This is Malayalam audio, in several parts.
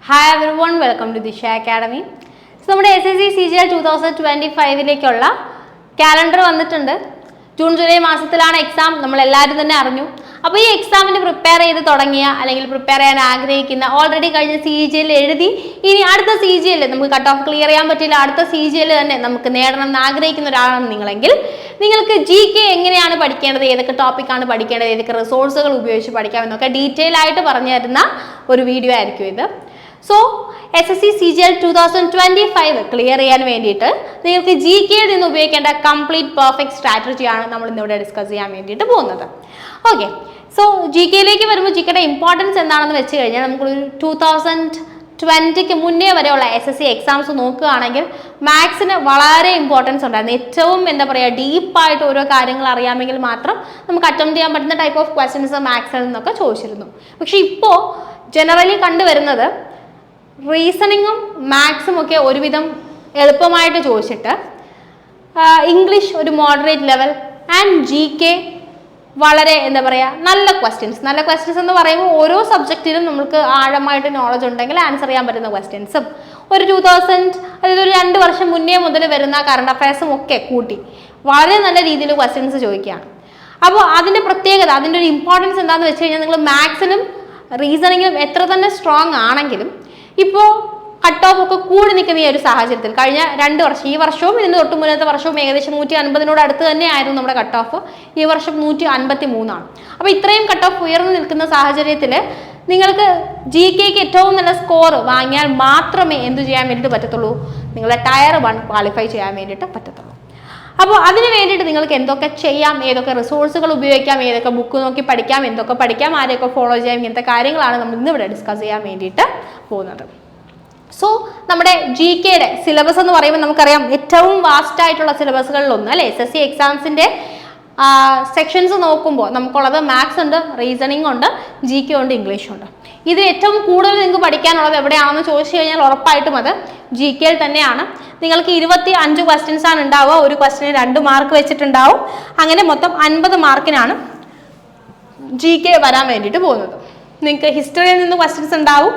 Hi everyone, welcome to Disha Academy. So, നമ്മുടെ SSC CGL 2025ലേക്കുള്ള കാലണ്ടർ വന്നിട്ടുണ്ട്. ജൂൺ ജൂലൈ മാസത്തിലാണ് എക്സാം. നമ്മൾ എല്ലാവരും തന്നെ അറിഞ്ഞു. അപ്പോൾ ഈ എക്സാമിന് പ്രിപ്പയർ ചെയ്ത് തുടങ്ങിയ അല്ലെങ്കിൽ പ്രിപ്പയർ ചെയ്യാൻ ആഗ്രഹിക്കുന്ന ഓൾറെഡി കഴിഞ്ഞ CGL എഴുതി ഇനി അടുത്ത CGL നമുക്ക് കട്ട് ഓഫ് ക്ലിയർ ചെയ്യാൻ പറ്റില്ല, അടുത്ത CGL തന്നെ നമുക്ക് നേടണം എന്ന് ആഗ്രഹിക്കുന്ന ഒരാളാണ് നിങ്ങളെങ്കിൽ നിങ്ങൾക്ക് GK എങ്ങനെയാണ് പഠിക്കേണ്ടത്, ഏതൊക്കെ ടോപ്പിക്കാണ് പഠിക്കേണ്ടത്, ഏതൊക്കെ റിസോഴ്സുകൾ ഉപയോഗിച്ച് പഠിക്കാമെന്നൊക്കെ ഡീറ്റെയിൽ ആയിട്ട് പറഞ്ഞു തരുന്ന ഒരു വീഡിയോ ആയിരിക്കും ഇത്. സോ SSC CGL 2025 ക്ലിയർ ചെയ്യാൻ വേണ്ടിയിട്ട് നിങ്ങൾക്ക് GKയിൽ നിന്ന് ഉപയോഗിക്കേണ്ട കംപ്ലീറ്റ് പെർഫെക്റ്റ് സ്ട്രാറ്റജിയാണ് നമ്മൾ ഇന്നിവിടെ ഡിസ്കസ് ചെയ്യാൻ വേണ്ടിയിട്ട് പോകുന്നത്. ഓക്കെ, സോ GKയിലേക്ക് വരുമ്പോൾ GKയുടെ ഇമ്പോർട്ടൻസ് എന്താണെന്ന് വെച്ച് കഴിഞ്ഞാൽ നമുക്കൊരു 2020 മുന്നേ വരെയുള്ള SSC എക്സാംസ് നോക്കുകയാണെങ്കിൽ മാത്സിന് വളരെ ഇമ്പോർട്ടൻസ് ഉണ്ടായിരുന്നു. ഏറ്റവും എന്താ പറയുക ഡീപ്പായിട്ട് ഓരോ കാര്യങ്ങൾ അറിയാമെങ്കിൽ മാത്രം നമുക്ക് അറ്റംപ്റ്റ് ചെയ്യാൻ പറ്റുന്ന ടൈപ്പ് ഓഫ് ക്വസ്റ്റ്യൻസ് മാത്സിൽ നിന്നൊക്കെ ചോദിച്ചിരുന്നു. പക്ഷെ ഇപ്പോൾ ജനറലി കണ്ടുവരുന്നത് റീസണിങ്ങും മാത്സും ഒക്കെ ഒരുവിധം എളുപ്പമായിട്ട് ചോദിച്ചിട്ട് ഇംഗ്ലീഷ് ഒരു മോഡറേറ്റ് ലെവൽ ആൻഡ് GK വളരെ എന്താ പറയുക നല്ല ക്വസ്റ്റ്യൻസ് എന്ന് പറയുമ്പോൾ ഓരോ സബ്ജക്റ്റിലും നമുക്ക് ആഴമായിട്ട് നോളജ് ഉണ്ടെങ്കിൽ ആൻസർ ചെയ്യാൻ പറ്റുന്ന ക്വസ്റ്റ്യൻസും ഒരു 2000 അതായത് ഒരു 2 വർഷം മുന്നേ മുതൽ വരുന്ന കറണ്ട് അഫയേഴ്സും ഒക്കെ കൂട്ടി വളരെ നല്ല രീതിയിൽ ക്വസ്റ്റ്യൻസ് ചോദിക്കുകയാണ്. അപ്പോൾ അതിൻ്റെ പ്രത്യേകത, അതിൻ്റെ ഒരു ഇമ്പോർട്ടൻസ് എന്താണെന്ന് വെച്ച് കഴിഞ്ഞാൽ നിങ്ങൾ മാത്സിലും റീസണിങ്ങിലും എത്ര തന്നെ സ്ട്രോങ് ആണെങ്കിലും ഇപ്പോൾ കട്ട് ഓഫ് ഒക്കെ കൂടി നിൽക്കുന്ന ഈ ഒരു സാഹചര്യത്തിൽ കഴിഞ്ഞ 2 വർഷം, ഈ വർഷവും ഇതിന് തൊട്ട് മുന്നത്തെ വർഷവും ഏകദേശം 150 അടുത്ത് തന്നെയായിരുന്നു നമ്മുടെ കട്ട് ഓഫ്. ഈ വർഷം 153 അപ്പോൾ ഇത്രയും കട്ട് ഓഫ് ഉയർന്നു നിൽക്കുന്ന സാഹചര്യത്തിൽ നിങ്ങൾക്ക് GKക്ക് ഏറ്റവും നല്ല സ്കോർ വാങ്ങിയാൽ മാത്രമേ എന്ത് ചെയ്യാൻ വേണ്ടിയിട്ട് പറ്റത്തുള്ളൂ, നിങ്ങളുടെ ടയർ 1 ക്വാളിഫൈ ചെയ്യാൻ വേണ്ടിയിട്ട് പറ്റത്തുള്ളൂ. അപ്പോൾ അതിന് വേണ്ടിയിട്ട് നിങ്ങൾക്ക് എന്തൊക്കെ ചെയ്യാം, ഏതൊക്കെ റിസോഴ്സുകൾ ഉപയോഗിക്കാം, ഏതൊക്കെ ബുക്ക് നോക്കി പഠിക്കാം, എന്തൊക്കെ പഠിക്കാം, ആരെയൊക്കെ ഫോളോ ചെയ്യാം, ഇങ്ങനത്തെ കാര്യങ്ങളാണ് നമ്മൾ ഇന്നിവിടെ ഡിസ്കസ് ചെയ്യാൻ വേണ്ടിയിട്ട് പോകുന്നത്. സോ നമ്മുടെ GKയുടെ സിലബസ് എന്ന് പറയുമ്പോൾ നമുക്കറിയാം ഏറ്റവും വാസ്റ്റ് ആയിട്ടുള്ള സിലബസുകളിലൊന്ന് അല്ലേ. SSC എക്സാംസിൻ്റെ സെക്ഷൻസ് നോക്കുമ്പോൾ നമുക്കുള്ളത് മാത്സ് ഉണ്ട്, റീസണിങ് ഉണ്ട്, GK ഉണ്ട്, ഇംഗ്ലീഷ് ഉണ്ട്. ഇത് ഏറ്റവും കൂടുതൽ നിങ്ങൾക്ക് പഠിക്കാനുള്ളത് എവിടെയാണെന്ന് ചോദിച്ചു കഴിഞ്ഞാൽ ഉറപ്പായിട്ടും അത് GKയിൽ തന്നെയാണ്. നിങ്ങൾക്ക് 25 ക്വസ്റ്റ്യൻസ് ആണ് ഉണ്ടാവുക. ഒരു ക്വസ്റ്റ്യന് 2 മാർക്ക് വെച്ചിട്ടുണ്ടാവും. അങ്ങനെ മൊത്തം 50 മാർക്കിനാണ് GK വരാൻ വേണ്ടിയിട്ട് പോകുന്നത്. നിങ്ങൾക്ക് ഹിസ്റ്ററിയിൽ നിന്ന് ക്വസ്റ്റ്യൻസ് ഉണ്ടാവും,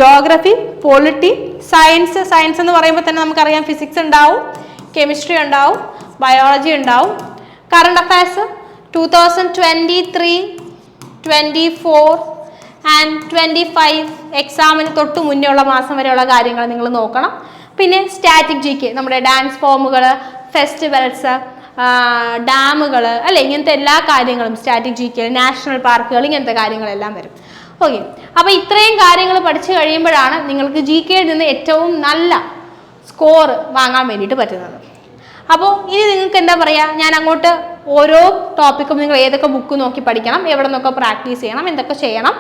ജോഗ്രഫി, പൊളിറ്റി, സയൻസ് എന്ന് പറയുമ്പോൾ തന്നെ നമുക്കറിയാം ഫിസിക്സ് ഉണ്ടാവും, കെമിസ്ട്രി ഉണ്ടാവും, ബയോളജി ഉണ്ടാവും. കറണ്ട് അഫയേഴ്സ് 2023, 24 ആൻഡ് 25 എക്സാമിന് തൊട്ട് മുന്നേ ഉള്ള മാസം വരെയുള്ള കാര്യങ്ങൾ നിങ്ങൾ നോക്കണം. പിന്നെ സ്റ്റാറ്റിക് GK നമ്മുടെ ഡാൻസ് ഫോമുകൾ, ഫെസ്റ്റിവൽസ്, ഡാമുകൾ അല്ലെ, ഇങ്ങനത്തെ എല്ലാ കാര്യങ്ങളും സ്റ്റാറ്റിക് GK, നാഷണൽ പാർക്കുകൾ, ഇങ്ങനത്തെ കാര്യങ്ങളെല്ലാം വരും. ഓക്കെ, അപ്പോൾ ഇത്രയും കാര്യങ്ങൾ പഠിച്ചു കഴിയുമ്പോഴാണ് നിങ്ങൾക്ക് GKയിൽ നിന്ന് ഏറ്റവും നല്ല സ്കോർ വാങ്ങാൻ വേണ്ടിയിട്ട് പറ്റുന്നത്. അപ്പോൾ ഇനി നിങ്ങൾക്ക് എന്താ പറയുക, ഞാൻ അങ്ങോട്ട് ഓരോ ടോപ്പിക്കും നിങ്ങൾ ഏതൊക്കെ ബുക്ക് നോക്കി പഠിക്കണം, എവിടെ നിന്നൊക്കെ പ്രാക്ടീസ് ചെയ്യണം, എന്തൊക്കെ ചെയ്യണം,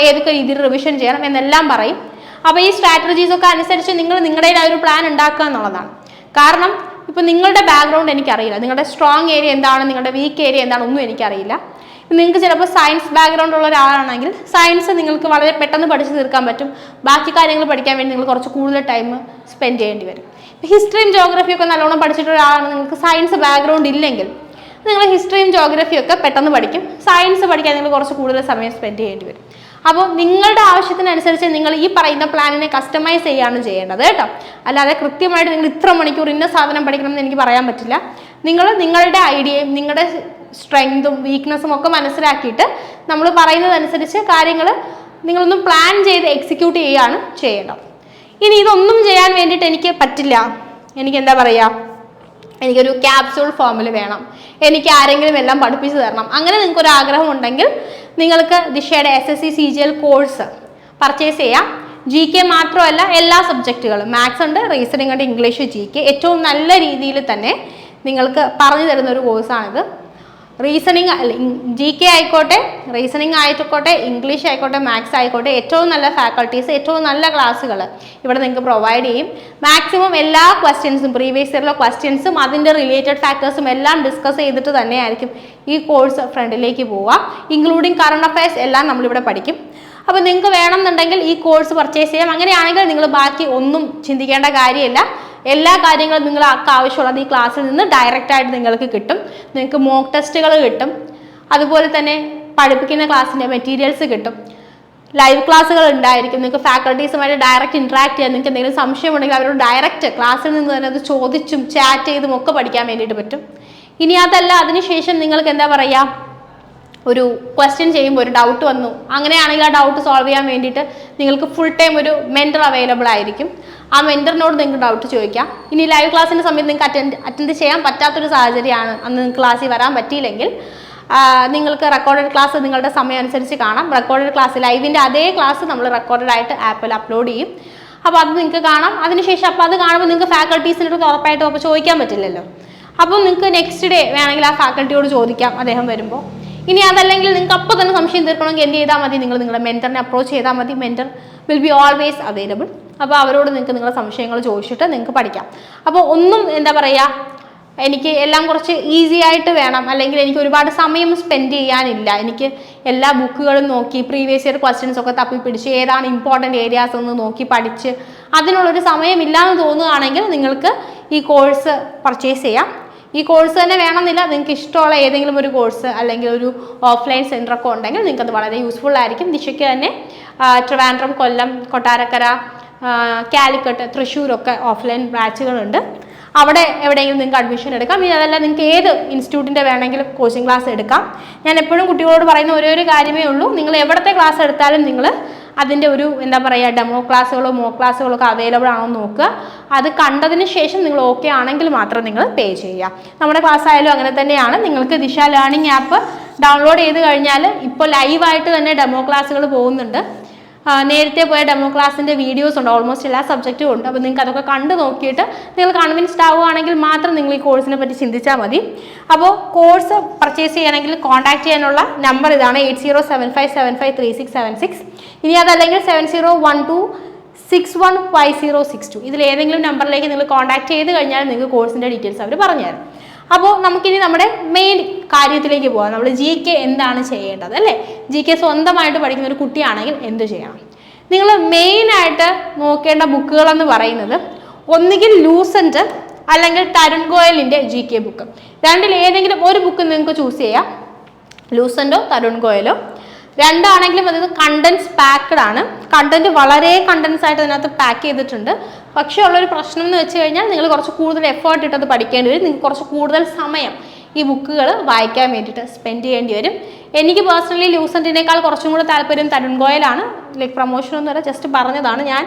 ഏതൊക്കെ രീതിയിൽ റിവിഷൻ ചെയ്യണം എന്നെല്ലാം പറയും. അപ്പോൾ ഈ സ്ട്രാറ്റജീസ് ഒക്കെ അനുസരിച്ച് നിങ്ങൾ നിങ്ങളുടേതായ ഒരു പ്ലാൻ ഉണ്ടാക്കുക എന്നുള്ളതാണ്. കാരണം ഇപ്പോൾ നിങ്ങളുടെ ബാക്ക്ഗ്രൗണ്ട് എനിക്കറിയില്ല, നിങ്ങളുടെ സ്ട്രോങ് ഏരിയ എന്താണ്, നിങ്ങളുടെ വീക്ക് ഏരിയ എന്താണ് ഒന്നും എനിക്കറിയില്ല. നിങ്ങൾക്ക് ചിലപ്പോൾ സയൻസ് ബാക്ക്ഗ്രൗണ്ട് ഉള്ള ഒരാളാണെങ്കിൽ സയൻസ് നിങ്ങൾക്ക് വളരെ പെട്ടെന്ന് പഠിച്ച് തീർക്കാൻ പറ്റും. ബാക്കി കാര്യങ്ങൾ പഠിക്കാൻ വേണ്ടി നിങ്ങൾ കുറച്ച് കൂടുതൽ ടൈം സ്പെൻഡ് ചെയ്യേണ്ടി വരും. ഹിസ്റ്ററിയും ജോഗ്രഫിയൊക്കെ നല്ലോണം പഠിച്ചിട്ടുള്ള ഒരാളാണ്, നിങ്ങൾക്ക് സയൻസ് ബാക്ക്ഗ്രൗണ്ട് ഇല്ലെങ്കിൽ നിങ്ങൾ ഹിസ്റ്ററിയും ജോഗ്രഫിയൊക്കെ പെട്ടെന്ന് പഠിക്കും. സയൻസ് പഠിക്കാൻ നിങ്ങൾ കുറച്ച് കൂടുതൽ സമയം സ്പെൻഡ് ചെയ്യേണ്ടി വരും. അപ്പോൾ നിങ്ങളുടെ ആവശ്യത്തിനനുസരിച്ച് നിങ്ങൾ ഈ പറയുന്ന പ്ലാനിനെ കസ്റ്റമൈസ് ചെയ്യാണ് ചെയ്യേണ്ടത് കേട്ടോ. അല്ലാതെ കൃത്യമായിട്ട് നിങ്ങൾ ഇത്ര മണിക്കൂർ ഇന്ന സാധനം പഠിക്കണം എന്ന് എനിക്ക് പറയാൻ പറ്റില്ല. നിങ്ങൾ നിങ്ങളുടെ ഐഡിയയും നിങ്ങളുടെ സ്ട്രെങ്തും വീക്ക്നെസ്സും ഒക്കെ മനസ്സിലാക്കിയിട്ട് നമ്മൾ പറയുന്നതനുസരിച്ച് കാര്യങ്ങൾ നിങ്ങളൊന്ന് പ്ലാൻ ചെയ്ത് എക്സിക്യൂട്ട് ചെയ്യുകയാണ് ചെയ്യേണ്ടത്. ഇനി ഇതൊന്നും ചെയ്യാൻ വേണ്ടിയിട്ട് എനിക്ക് പറ്റില്ല, എനിക്ക് എന്താ പറയുക, എനിക്കൊരു ക്യാപ്സ്യൂൾ ഫോമിൽ വേണം, എനിക്ക് ആരെങ്കിലും എല്ലാം പഠിപ്പിച്ചു തരണം, അങ്ങനെ നിങ്ങൾക്കൊരു ആഗ്രഹം ഉണ്ടെങ്കിൽ നിങ്ങൾക്ക് ദിശയുടെ SSC CGL കോഴ്സ് പർച്ചേസ് ചെയ്യാം. GK മാത്രമല്ല എല്ലാ സബ്ജക്റ്റുകളും, മാത്സ് ഉണ്ട്, റീസണിംഗ് ഉണ്ട്, ഇംഗ്ലീഷ്, GK ഏറ്റവും നല്ല രീതിയിൽ തന്നെ നിങ്ങൾക്ക് പറഞ്ഞു തരുന്ന ഒരു കോഴ്സാണിത്. റീസണിങ് അല്ല, GK ആയിക്കോട്ടെ, റീസണിങ് ആയിക്കോട്ടെ, ഇംഗ്ലീഷ് ആയിക്കോട്ടെ, മാത്സ് ആയിക്കോട്ടെ, ഏറ്റവും നല്ല ഫാക്കൾട്ടീസ്, ഏറ്റവും നല്ല ക്ലാസ്സുകൾ ഇവിടെ നിങ്ങൾക്ക് പ്രൊവൈഡ് ചെയ്യും. മാക്സിമം എല്ലാ ക്വസ്റ്റ്യൻസും, പ്രീവിയസ് ഇയറിലെ ക്വസ്റ്റ്യൻസും അതിൻ്റെ റിലേറ്റഡ് ഫാക്ടേഴ്സും എല്ലാം ഡിസ്കസ് ചെയ്തിട്ട് തന്നെയായിരിക്കും ഈ കോഴ്സ് ഫ്രണ്ടിലേക്ക് പോവുക. ഇൻക്ലൂഡിങ് കറണ്ട് അഫയേഴ്സ് എല്ലാം നമ്മളിവിടെ പഠിക്കും. അപ്പോൾ നിങ്ങൾക്ക് വേണമെന്നുണ്ടെങ്കിൽ ഈ കോഴ്സ് പർച്ചേസ് ചെയ്യാം. അങ്ങനെയാണെങ്കിൽ നിങ്ങൾ ബാക്കി ഒന്നും ചിന്തിക്കേണ്ട കാര്യമില്ല. എല്ലാ കാര്യങ്ങളും നിങ്ങൾക്ക് ആവശ്യമുള്ളത് ഈ ക്ലാസ്സിൽ നിന്ന് ഡയറക്റ്റ് ആയിട്ട് നിങ്ങൾക്ക് കിട്ടും. നിങ്ങൾക്ക് മോക്ക് ടെസ്റ്റുകൾ കിട്ടും, അതുപോലെ തന്നെ പഠിപ്പിക്കുന്ന ക്ലാസ്സിൻ്റെ മെറ്റീരിയൽസ് കിട്ടും. ലൈവ് ക്ലാസ്സുകൾ ഉണ്ടായിരിക്കും. നിങ്ങൾക്ക് ഫാക്കൾട്ടീസുമായിട്ട് ഡയറക്റ്റ് ഇൻട്രാക്ട് ചെയ്യാൻ, നിങ്ങൾക്ക് എന്തെങ്കിലും സംശയം ഉണ്ടെങ്കിൽ അവരോട് ഡയറക്റ്റ് ക്ലാസ്സിൽ നിന്ന് തന്നെ അത് ചോദിച്ചും ചാറ്റ് ചെയ്തും ഒക്കെ പഠിക്കാൻ വേണ്ടിയിട്ട് പറ്റും. ഇനി അതല്ല, അതിനുശേഷം നിങ്ങൾക്ക് എന്താ പറയുക, ഒരു ക്വസ്റ്റ്യൻ ചെയ്യുമ്പോൾ ഒരു ഡൗട്ട് വന്നു, അങ്ങനെയാണെങ്കിൽ ആ ഡൗട്ട് സോൾവ് ചെയ്യാൻ വേണ്ടിയിട്ട് നിങ്ങൾക്ക് ഫുൾ ടൈം ഒരു മെൻറ്റർ അവൈലബിൾ ആയിരിക്കും. ആ മെൻറ്ററിനോട് നിങ്ങൾക്ക് ഡൗട്ട് ചോദിക്കാം. ഇനി ലൈവ് ക്ലാസ്സിൻ്റെ സമയത്ത് നിങ്ങൾക്ക് അറ്റൻഡ് ചെയ്യാൻ പറ്റാത്തൊരു സാഹചര്യമാണ്, അന്ന് നിങ്ങൾക്ക് ക്ലാസ്സിൽ വരാൻ പറ്റിയില്ലെങ്കിൽ നിങ്ങൾക്ക് റെക്കോർഡഡ് ക്ലാസ് നിങ്ങളുടെ സമയം അനുസരിച്ച് കാണാം. റെക്കോർഡഡ് ക്ലാസ് ലൈവിൻ്റെ അതേ ക്ലാസ് നമ്മൾ റെക്കോർഡഡ് ആയിട്ട് ആപ്പിൽ അപ്ലോഡ് ചെയ്യും. അപ്പോൾ അത് നിങ്ങൾക്ക് കാണാം. അതിനുശേഷം അപ്പോൾ അത് കാണുമ്പോൾ നിങ്ങൾക്ക് ഫാക്കൾട്ടീസിൻ്റെ അടുത്ത് ഉറപ്പായിട്ടും അപ്പോൾ ചോദിക്കാൻ പറ്റില്ലല്ലോ. അപ്പോൾ നിങ്ങൾക്ക് നെക്സ്റ്റ് ഡേ വേണമെങ്കിൽ ആ ഫാക്കൾട്ടിയോട് ചോദിക്കാം അദ്ദേഹം വരുമ്പോൾ. ഇനി അതല്ലെങ്കിൽ നിങ്ങൾക്ക് അപ്പോൾ തന്നെ സംശയം തീർക്കണമെങ്കിൽ എന്ത് ചെയ്താൽ മതി, നിങ്ങൾ നിങ്ങളുടെ മെൻറ്ററിനെ അപ്രോച്ച് ചെയ്താൽ മതി. Mentor will be always available. അപ്പോൾ അവരോട് നിങ്ങൾക്ക് നിങ്ങളുടെ സംശയങ്ങൾ ചോദിച്ചിട്ട് നിങ്ങൾക്ക് പഠിക്കാം. അപ്പോൾ ഒന്നും എന്താ പറയുക, എനിക്ക് എല്ലാം കുറച്ച് ഈസി ആയിട്ട് വേണം, അല്ലെങ്കിൽ എനിക്ക് ഒരുപാട് സമയം സ്പെൻഡ് ചെയ്യാനില്ല, എനിക്ക് എല്ലാ ബുക്കുകളും നോക്കി പ്രീവിയസ് ഇയർ ക്വസ്റ്റ്യൻസ് ഒക്കെ തപ്പിപ്പിടിച്ച് ഏതാണ് ഇമ്പോർട്ടൻറ്റ് ഏരിയാസ് എന്ന് നോക്കി പഠിച്ച് അതിനുള്ളൊരു സമയമില്ലാന്ന് തോന്നുകയാണെങ്കിൽ നിങ്ങൾക്ക് ഈ കോഴ്സ് പർച്ചേസ് ചെയ്യാം. ഈ കോഴ്സ് തന്നെ വേണമെന്നില്ല, നിങ്ങൾക്ക് ഇഷ്ടമുള്ള ഏതെങ്കിലും ഒരു കോഴ്സ് അല്ലെങ്കിൽ ഒരു ഓഫ്ലൈൻ സെൻറ്ററൊക്കെ ഉണ്ടെങ്കിൽ നിങ്ങൾക്ക് അത് വളരെ യൂസ്ഫുൾ ആയിരിക്കും. ദിശയ്ക്ക് തന്നെ ട്രിവാൻഡ്രം, കൊല്ലം, കൊട്ടാരക്കര, കാലിക്കട്ട്, തൃശ്ശൂരൊക്കെ ഓഫ്ലൈൻ ബ്രാഞ്ചുകളുണ്ട്. അവിടെ എവിടെയെങ്കിലും നിങ്ങൾക്ക് അഡ്മിഷൻ എടുക്കാം. ഇനി അതല്ല, നിങ്ങൾക്ക് ഏത് ഇൻസ്റ്റിറ്റ്യൂട്ടിൻ്റെ വേണമെങ്കിലും കോച്ചിങ് ക്ലാസ് എടുക്കാം. ഞാൻ എപ്പോഴും കുട്ടികളോട് പറയുന്ന ഒരേ ഒരു കാര്യമേ ഉള്ളൂ, നിങ്ങൾ എവിടത്തെ ക്ലാസ് എടുത്താലും നിങ്ങൾ അതിൻ്റെ ഒരു എന്താ പറയുക ഡെമോ ക്ലാസ്സുകളോ മോക്ക് ക്ലാസ്സുകളോ ഒക്കെ അവൈലബിൾ ആണോ എന്ന് നോക്കുക. അത് കണ്ടതിന് ശേഷം നിങ്ങൾ ഓക്കെ ആണെങ്കിൽ മാത്രം നിങ്ങൾ പേ ചെയ്യുക. നമ്മുടെ ക്ലാസ് ആയാലും അങ്ങനെ തന്നെയാണ്. നിങ്ങൾക്ക് ദിശ ലേണിംഗ് ആപ്പ് ഡൗൺലോഡ് ചെയ്ത് കഴിഞ്ഞാൽ ഇപ്പോൾ ലൈവായിട്ട് തന്നെ ഡെമോ ക്ലാസ്സുകൾ പോകുന്നുണ്ട്. നേരത്തെ പോയ ഡെമോ ക്ലാസ്സിൻ്റെ വീഡിയോസ് ഉണ്ട്, ഓൾമോസ്റ്റ് എല്ലാ സബ്ജക്റ്റും ഉണ്ട്. അപ്പോൾ നിങ്ങൾക്ക് അതൊക്കെ കണ്ടു നോക്കിയിട്ട് നിങ്ങൾ കൺവിൻസ്ഡ് ആവുകയാണെങ്കിൽ മാത്രം നിങ്ങൾ ഈ കോഴ്സിനെ പറ്റി ചിന്തിച്ചാൽ മതി. അപ്പോൾ കോഴ്സ് പർച്ചേസ് ചെയ്യണമെങ്കിൽ കോൺടാക്ട് ചെയ്യാനുള്ള നമ്പർ ഇതാണ് 8075753676. ഇനി അതല്ലെങ്കിൽ 7012615062. ഇതിലേതെങ്കിലും നമ്പറിലേക്ക് നിങ്ങൾ കോൺടാക്ട് ചെയ്ത് കഴിഞ്ഞാൽ നിങ്ങൾക്ക് കോഴ്സിൻ്റെ ഡീറ്റെയിൽസ് അവർ പറഞ്ഞുതരും. അപ്പോൾ നമുക്കിനി നമ്മുടെ മെയിൻ കാര്യത്തിലേക്ക് പോകാം. നമ്മൾ GK എന്താണ് ചെയ്യേണ്ടത് അല്ലേ? GK സ്വന്തമായിട്ട് പഠിക്കുന്ന ഒരു കുട്ടിയാണെങ്കിൽ എന്ത് ചെയ്യണം? നിങ്ങൾ മെയിനായിട്ട് നോക്കേണ്ട ബുക്കുകളെന്ന് പറയുന്നത് ഒന്നുകിൽ ലൂസൻറ്റ് അല്ലെങ്കിൽ തരുൺ ഗോയലിൻ്റെ GK ബുക്ക്. രണ്ടിൽ ഏതെങ്കിലും ഒരു ബുക്ക് നിങ്ങൾക്ക് ചൂസ് ചെയ്യാം, ലൂസൻറ്റോ തരുൺ ഗോയലോ. രണ്ടാണെങ്കിലും അത് കണ്ടൻസ് പാക്ക്ഡ് ആണ്. കണ്ടന്റ് വളരെ കണ്ടൻസ് ആയിട്ട് അതിനകത്ത് പാക്ക് ചെയ്തിട്ടുണ്ട്. പക്ഷേ ഉള്ളൊരു പ്രശ്നം എന്ന് വെച്ച് കഴിഞ്ഞാൽ നിങ്ങൾ കുറച്ച് കൂടുതൽ എഫേർട്ട് ഇട്ടത് പഠിക്കേണ്ടി വരും. നിങ്ങൾക്ക് കുറച്ച് കൂടുതൽ സമയം ഈ ബുക്കുകൾ വായിക്കാൻ വേണ്ടിയിട്ട് സ്പെൻഡ് ചെയ്യേണ്ടി വരും. എനിക്ക് പേഴ്സണലി ലൂസൻറ്റിനേക്കാൾ കുറച്ചും കൂടെ താല്പര്യം തരുൺ ഗോയലാണ്. ലൈക്ക് പ്രൊമോഷനൊന്നുമല്ല, ജസ്റ്റ് പറഞ്ഞതാണ്, ഞാൻ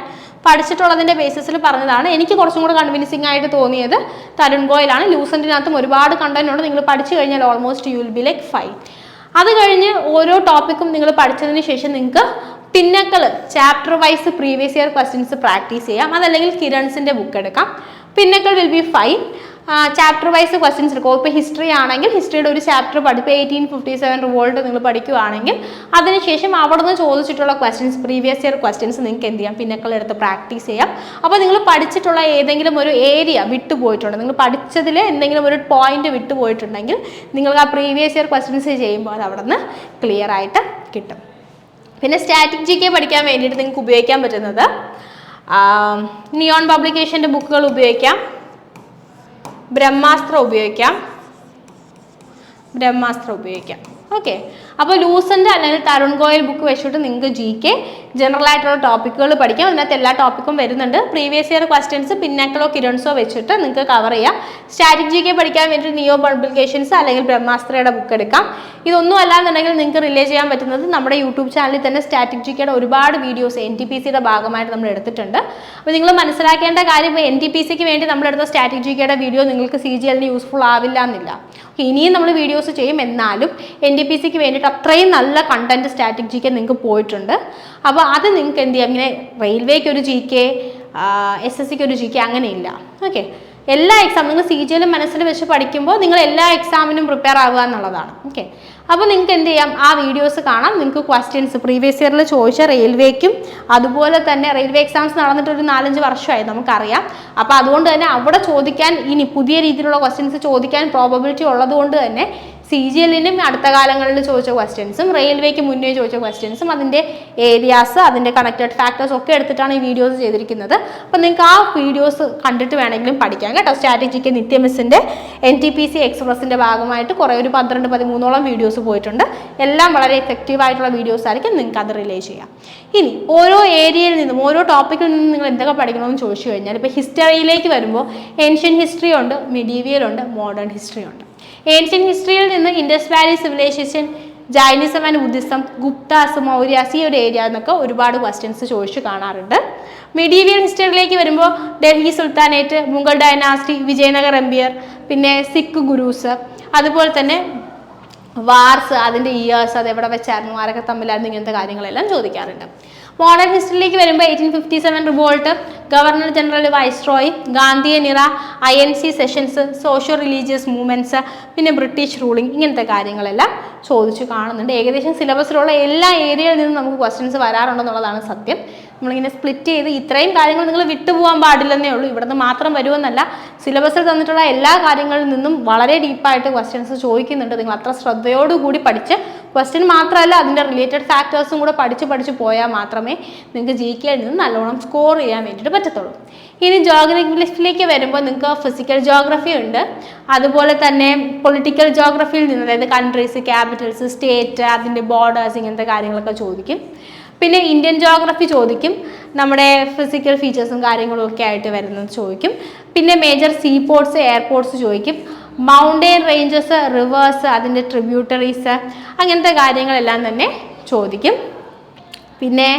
പഠിച്ചിട്ടുള്ളതിൻ്റെ ബേസിസിൽ പറഞ്ഞതാണ്. എനിക്ക് കുറച്ചും കൂടെ കൺവിൻസിങ് ആയിട്ട് തോന്നിയത് തരുൺ ഗോയലാണ്. ലൂസൻറ്റിനകത്തും ഒരുപാട് കണ്ടന്റ് ഉണ്ട്. നിങ്ങൾ പഠിച്ചു കഴിഞ്ഞാൽ almost you will be like fine. അത് കഴിഞ്ഞ് ഓരോ ടോപ്പിക്കും നിങ്ങൾ പഠിച്ചതിന് ശേഷം നിങ്ങൾക്ക് പിന്നക്കൾ chapter wise previous year questions practice ചെയ്യാം. അതല്ലെങ്കിൽ കിരൺസിൻ്റെ ബുക്ക് എടുക്കാം. പിന്നക്കൾ will be fine. Chapter wise questions എടുക്കും. ഇപ്പോൾ ഹിസ്റ്ററി ആണെങ്കിൽ ഹിസ്റ്ററിയുടെ ഒരു ചാപ്റ്റർ പഠിപ്പോൾ 1857 റിവോൾട്ട് നിങ്ങൾ പഠിക്കുകയാണെങ്കിൽ അതിനുശേഷം അവിടെ നിന്ന് ചോദിച്ചിട്ടുള്ള ക്വസ്റ്റ്യൻസ് പ്രീവിയസ് ഇയർ ക്വസ്റ്റ്യൻസ് നിങ്ങൾക്ക് എന്ത് ചെയ്യാം, പിന്നക്കൾ എടുത്ത് പ്രാക്ടീസ് ചെയ്യാം. അപ്പോൾ നിങ്ങൾ പഠിച്ചിട്ടുള്ള ഏതെങ്കിലും ഒരു ഏരിയ വിട്ടുപോയിട്ടുണ്ട്, നിങ്ങൾ പഠിച്ചതിൽ എന്തെങ്കിലും ഒരു പോയിന്റ് വിട്ടുപോയിട്ടുണ്ടെങ്കിൽ നിങ്ങൾക്ക് ആ പ്രീവിയസ് ഇയർ ക്വസ്റ്റ്യൻസ് ചെയ്യുമ്പോൾ അത് അവിടെ നിന്ന് ക്ലിയർ ആയിട്ട് കിട്ടും. പിന്നെ സ്റ്റാറ്റിക് GK പഠിക്കാൻ വേണ്ടിയിട്ട് നിങ്ങൾക്ക് ഉപയോഗിക്കാൻ പറ്റുന്നത് നിയോൺ പബ്ലിക്കേഷൻ്റെ ബുക്കുകൾ ഉപയോഗിക്കാം, ബ്രഹ്മാസ്ത്ര ഉപയോഗിക്കാം. ഓക്കെ, അപ്പോൾ ലൂസൻ്റ് അല്ലെങ്കിൽ തരുൺ ഗോയൽ ബുക്ക് വെച്ചിട്ട് നിങ്ങൾക്ക് GK ജനറൽ ആയിട്ടുള്ള ടോപ്പിക്കുകൾ പഠിക്കാം. അതിനകത്ത് എല്ലാ ടോപ്പിക്കും വരുന്നുണ്ട്. പ്രീവിയസ് ഇയർ ക്വസ്റ്റ്യൻസ് പിന്നക്കളോ കിരൺസോ വെച്ചിട്ട് നിങ്ങൾക്ക് കവർ ചെയ്യാം. സ്റ്റാറ്റിക് GK പഠിക്കാൻ വേണ്ടിയിട്ട് നിയോ പബ്ലിക്കേഷൻസ് അല്ലെങ്കിൽ ബ്രഹ്മാസ്ത്രയുടെ ബുക്ക് എടുക്കാം. ഇതൊന്നും അല്ലാന്നുണ്ടെങ്കിൽ നിങ്ങൾക്ക് റിലേ ചെയ്യാൻ പറ്റുന്നത് നമ്മുടെ യൂട്യൂബ് ചാനലിൽ തന്നെ സ്റ്റാറ്റിക് GKയുടെ ഒരുപാട് വീഡിയോസ് NTPCയുടെ ഭാഗമായിട്ട് നമ്മൾ എടുത്തിട്ടുണ്ട്. അപ്പോൾ നിങ്ങൾ മനസ്സിലാക്കേണ്ട കാര്യം, ഇപ്പോൾ NTPCക്ക് വേണ്ടി നമ്മളെടുത്ത സ്റ്റാറ്റിക് GKയുടെ വീഡിയോ നിങ്ങൾക്ക് CGLന് യൂസ്ഫുൾ ആവില്ല എന്നില്ല. ഇനിയും നമ്മൾ വീഡിയോസ് ചെയ്യും, എന്നാലും NTPCക്ക് വേണ്ടിയിട്ട് അത്രയും നല്ല കണ്ടന്റ് സ്റ്റാറ്റിക് GK നിങ്ങൾക്ക് പോയിട്ടുണ്ട്. അപ്പോൾ അത് നിങ്ങൾക്ക് എന്ത് ചെയ്യാം, ഇങ്ങനെ റെയിൽവേക്ക് ഒരു GK, SSCക്ക് ഒരു GK അങ്ങനെയില്ല. ഓക്കെ, എല്ലാ എക്സാം നിങ്ങൾ CGL മനസ്സിൽ വെച്ച് പഠിക്കുമ്പോൾ നിങ്ങൾ എല്ലാ എക്സാമിനും പ്രിപ്പയർ ആവുക എന്നുള്ളതാണ്. ഓക്കെ, അപ്പോൾ നിങ്ങൾക്ക് എന്ത് ചെയ്യാം, ആ വീഡിയോസ് കാണാം. നിങ്ങൾക്ക് ക്വസ്റ്റ്യൻസ് പ്രീവിയസ് ഇയറിൽ ചോദിച്ച റെയിൽവേക്കും അതുപോലെ തന്നെ റെയിൽവേ എക്സാംസ് നടന്നിട്ട് ഒരു 4-5 വർഷമായി നമുക്കറിയാം. അപ്പോൾ അതുകൊണ്ട് തന്നെ അവിടെ ചോദിക്കാൻ ഇനി പുതിയ രീതിയിലുള്ള ക്വസ്റ്റ്യൻസ് ചോദിക്കാൻ പ്രോബബിലിറ്റി ഉള്ളത് കൊണ്ട് തന്നെ CGL-നും അടുത്ത കാലങ്ങളിൽ ചോദിച്ച ക്വസ്റ്റ്യൻസും റെയിൽവേക്ക് മുന്നേ ചോദിച്ച ക്വസ്റ്റ്യൻസും അതിൻ്റെ ഏരിയാസ് അതിൻ്റെ കണക്റ്റഡ് ഫാക്ടേഴ്സ് ഒക്കെ എടുത്തിട്ടാണ് ഈ വീഡിയോസ് ചെയ്തിരിക്കുന്നത്. അപ്പോൾ നിങ്ങൾക്ക് ആ വീഡിയോസ് കണ്ടിട്ട് വേണമെങ്കിലും പഠിക്കാം കേട്ടോ. സ്ട്രാറ്റജിക്ക് നിത്യമിസിൻ്റെ NTPC എക്സ്പ്രസിൻ്റെ ഭാഗമായിട്ട് കുറേ ഒരു 12-13ഓളം വീഡിയോസ് പോയിട്ടുണ്ട്. എല്ലാം വളരെ എഫക്റ്റീവ് ആയിട്ടുള്ള വീഡിയോസ് ആയിരിക്കും, നിങ്ങൾക്ക് അത് റിലേ ചെയ്യാം. ഇനി ഓരോ ഏരിയയിൽ നിന്നും ഓരോ ടോപ്പിക്കിൽ നിന്നും നിങ്ങൾ എന്തൊക്കെ പഠിക്കണമെന്ന് ചോദിച്ചു കഴിഞ്ഞാൽ, ഇപ്പോൾ ഹിസ്റ്ററിയിലേക്ക് വരുമ്പോൾ ഏൻഷ്യൻ ഹിസ്റ്ററി ഉണ്ട്, മെഡീവിയൽ ഉണ്ട്, മോഡേൺ ഹിസ്റ്ററി ഉണ്ട്. ഏൻഷ്യൻ ഹിസ്റ്ററിയിൽ നിന്ന് Indus valley civilization, Jainism and Buddhism, Guptas, Mauryas, ഈ ഒരു ഏരിയ എന്നൊക്കെ ഒരുപാട് ക്വസ്റ്റ്യൻസ് ചോദിച്ചു കാണാറുണ്ട്. മെഡീവിയൽ ഹിസ്റ്ററിയിലേക്ക് വരുമ്പോൾ Delhi sultanate, Mughal dynasty, Vijayanagar empire, പിന്നെ സിഖ് ഗുരൂസ്, അതുപോലെ തന്നെ വാർസ്, അതിൻ്റെ ഇയേഴ്സ്, അത് എവിടെ വെച്ചായിരുന്നു, ആരൊക്കെ തമ്മിലായിരുന്നു, ഇങ്ങനത്തെ കാര്യങ്ങളെല്ലാം ചോദിക്കാറുണ്ട്. മോഡേൺ ഹിസ്റ്ററിയിലേക്ക് വരുമ്പോൾ 1857 revolt, governor general viceroy, Gandhian ഇറ, INC sessions, socio religious movements, പിന്നെ ബ്രിട്ടീഷ് റൂളിംഗ്, ഇങ്ങനത്തെ കാര്യങ്ങളെല്ലാം ചോദിച്ചു കാണുന്നുണ്ട്. ഏകദേശം സിലബസിലുള്ള എല്ലാ ഏരിയയിൽ നിന്നും നമുക്ക് ക്വസ്റ്റ്യൻസ് വരാറുണ്ടെന്നുള്ളതാണ് സത്യം. നമ്മളിങ്ങനെ സ്പ്ലിറ്റ് ചെയ്ത് ഇത്രയും കാര്യങ്ങൾ നിങ്ങൾ വിട്ടുപോകാൻ പാടില്ലെന്നേ ഉള്ളൂ. ഇവിടുന്ന് മാത്രം വരുമെന്നല്ല, സിലബസിൽ തന്നിട്ടുള്ള എല്ലാ കാര്യങ്ങളിൽ നിന്നും വളരെ ഡീപ്പായിട്ട് ക്വസ്റ്റ്യൻസ് ചോദിക്കുന്നുണ്ട്. നിങ്ങൾ അത്ര ശ്രദ്ധയോടുകൂടി പഠിച്ച് ക്വസ്റ്റ്യൻ മാത്രമല്ല അതിൻ്റെ റിലേറ്റഡ് ഫാക്ടേഴ്സും കൂടെ പഠിച്ച് പോയാൽ മാത്രമേ നിങ്ങൾക്ക് GK-യിൽ നിന്ന് നല്ലോണം സ്കോർ ചെയ്യാൻ വേണ്ടിയിട്ട് പറ്റത്തുള്ളൂ. ഇനി ജോഗ്രഫിയിലേക്ക് വരുമ്പോൾ നിങ്ങൾക്ക് ഫിസിക്കൽ ജോഗ്രഫി ഉണ്ട്, അതുപോലെ തന്നെ പൊളിറ്റിക്കൽ ജോഗ്രഫിയിൽ നിന്ന്, അതായത് കൺട്രീസ്, ക്യാപിറ്റൽസ്, സ്റ്റേറ്റ്, അതിൻ്റെ ബോർഡേഴ്സ്, ഇങ്ങനത്തെ കാര്യങ്ങളൊക്കെ ചോദിക്കും. പിന്നെ ഇന്ത്യൻ ജോഗ്രഫി ചോദിക്കും, നമ്മുടെ ഫിസിക്കൽ ഫീച്ചേഴ്സും കാര്യങ്ങളും ഒക്കെ ആയിട്ട് വരുന്നത് ചോദിക്കും. പിന്നെ മേജർ സീ പോർട്സ്, എയർപോർട്ട്സ് ചോദിക്കും. മൗണ്ടെയിൻ റേഞ്ചസ്, റിവേഴ്സ്, അതിൻ്റെ ട്രിബ്യൂട്ടറീസ്, അങ്ങനത്തെ കാര്യങ്ങളെല്ലാം തന്നെ ചോദിക്കും. പിന്നെ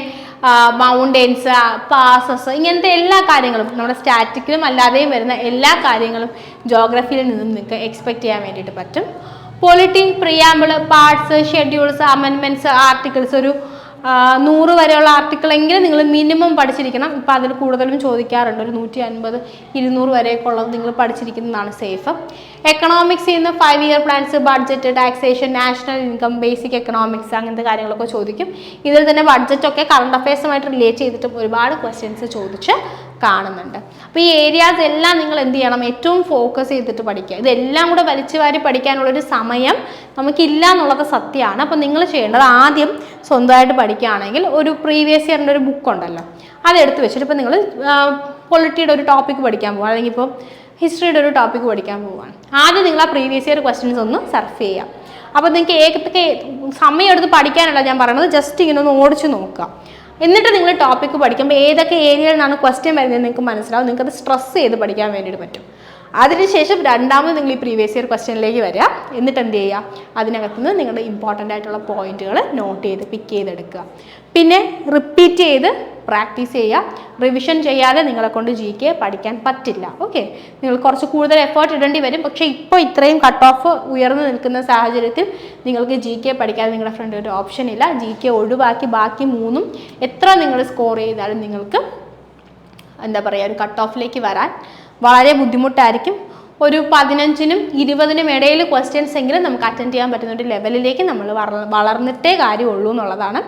മൗണ്ടെയിൻസ്, പാസസ്, ഇങ്ങനത്തെ എല്ലാ കാര്യങ്ങളും നമ്മുടെ സ്റ്റാറ്റിക്കിലും അല്ലാതെയും വരുന്ന എല്ലാ കാര്യങ്ങളും ജോഗ്രഫിയിൽ നിന്നും നിങ്ങൾക്ക് എക്സ്പെക്റ്റ് ചെയ്യാൻ വേണ്ടിയിട്ട് പറ്റും. Polity, preamble, parts, schedules, amendments, articles, ഒരു 100 വരെയുള്ള ആർട്ടിക്കിളെങ്കിലും നിങ്ങൾ മിനിമം പഠിച്ചിരിക്കണം. ഇപ്പോൾ അതിൽ കൂടുതലും ചോദിക്കാറുണ്ട്, ഒരു 150-200 വരെയൊക്കെ ഉള്ളത് നിങ്ങൾ പഠിച്ചിരിക്കുന്നതാണ് സേഫ്. എക്കണോമിക്സിൽ നിന്ന് 5 year plans, budget, taxation, national income, basic economics, അങ്ങനത്തെ കാര്യങ്ങളൊക്കെ ചോദിക്കും. ഇതിൽ തന്നെ ബഡ്ജറ്റൊക്കെ കറണ്ട് അഫയേഴ്സുമായിട്ട് റിലേറ്റ് ചെയ്തിട്ടും ഒരുപാട് ക്വസ്റ്റ്യൻസ് ചോദിച്ച് കാണുന്നുണ്ട്. അപ്പോൾ ഈ ഏരിയാസ് എല്ലാം നിങ്ങൾ എന്ത് ചെയ്യണം, ഏറ്റവും ഫോക്കസ് ചെയ്തിട്ട് പഠിക്കുക. ഇതെല്ലാം കൂടെ വലിച്ചു വാരി പഠിക്കാനുള്ളൊരു സമയം നമുക്കില്ല എന്നുള്ളത് സത്യമാണ്. അപ്പോൾ നിങ്ങൾ ചെയ്യേണ്ടത് ആദ്യം സ്വന്തമായിട്ട് പഠിക്കുകയാണെങ്കിൽ ഒരു പ്രീവിയസ് ഇയറിൻ്റെ ഒരു ബുക്ക് ഉണ്ടല്ലോ, അതെടുത്ത് വെച്ചിട്ട് ഇപ്പോൾ നിങ്ങൾ പൊളിറ്റിയുടെ ഒരു ടോപ്പിക്ക് പഠിക്കാൻ പോകുക, അല്ലെങ്കിൽ ഇപ്പോൾ ഹിസ്റ്ററിയുടെ ഒരു ടോപ്പിക്ക് പഠിക്കാൻ പോവുകയാണ്, ആദ്യം നിങ്ങൾ ആ പ്രീവിയസ് ഇയർ ക്വസ്റ്റ്യൻസ് ഒന്ന് സർഫ് ചെയ്യാം. അപ്പോൾ നിങ്ങൾക്ക് ഏതൊക്കെ സമയം എടുത്ത് പഠിക്കാനല്ല ഞാൻ പറയുന്നത്, ജസ്റ്റ് ഇങ്ങനെ ഒന്ന് ഓടിച്ച് നോക്കുക. എന്നിട്ട് നിങ്ങൾ ടോപ്പിക്ക് പഠിക്കുമ്പോൾ ഏതൊക്കെ ഏരിയയിൽ നിന്നാണ് ക്വസ്റ്റ്യൻ വരുന്നത് നിങ്ങൾക്ക് മനസ്സിലാവും. നിങ്ങൾക്ക് അത് സ്ട്രെസ് ചെയ്ത് പഠിക്കാൻ വേണ്ടിയിട്ട് പറ്റും. അതിനുശേഷം രണ്ടാമത് നിങ്ങൾ ഈ പ്രീവിയസ് ഇയർ ക്വസ്റ്റ്യനിലേക്ക് വരിക. എന്നിട്ട് എന്ത് ചെയ്യുക, അതിനകത്തുനിന്ന് നിങ്ങളുടെ ഇമ്പോർട്ടൻ്റ് ആയിട്ടുള്ള പോയിന്റുകൾ നോട്ട് ചെയ്ത് പിക്ക് ചെയ്തെടുക്കുക. പിന്നെ റിപ്പീറ്റ് ചെയ്ത് പ്രാക്ടീസ് ചെയ്യുക. റിവിഷൻ ചെയ്യാതെ നിങ്ങളെ കൊണ്ട് GK പഠിക്കാൻ പറ്റില്ല. ഓക്കെ, നിങ്ങൾ കുറച്ച് കൂടുതൽ എഫേർട്ട് ഇടേണ്ടി വരും. പക്ഷേ ഇപ്പോൾ ഇത്രയും കട്ട് ഓഫ് ഉയർന്നു നിൽക്കുന്ന സാഹചര്യത്തിൽ നിങ്ങൾക്ക് GK പഠിക്കാതെ നിങ്ങളുടെ ഫ്രണ്ട് ഒരു ഓപ്ഷൻ ഇല്ല. GK ഒഴിവാക്കി ബാക്കി 3 എത്ര നിങ്ങൾ സ്കോർ ചെയ്താലും നിങ്ങൾക്ക് എന്താ പറയുക, ഒരു കട്ട് ഓഫിലേക്ക് വരാൻ വളരെ ബുദ്ധിമുട്ടായിരിക്കും. ഒരു 15-നും 20-നും ഇടയിൽ ക്വസ്റ്റ്യൻസ് എങ്കിലും നമുക്ക് അറ്റൻഡ് ചെയ്യാൻ പറ്റുന്ന ഒരു ലെവലിലേക്ക് നമ്മൾ വളർന്നിട്ടേ കാര്യമുള്ളൂ എന്നുള്ളതാണ്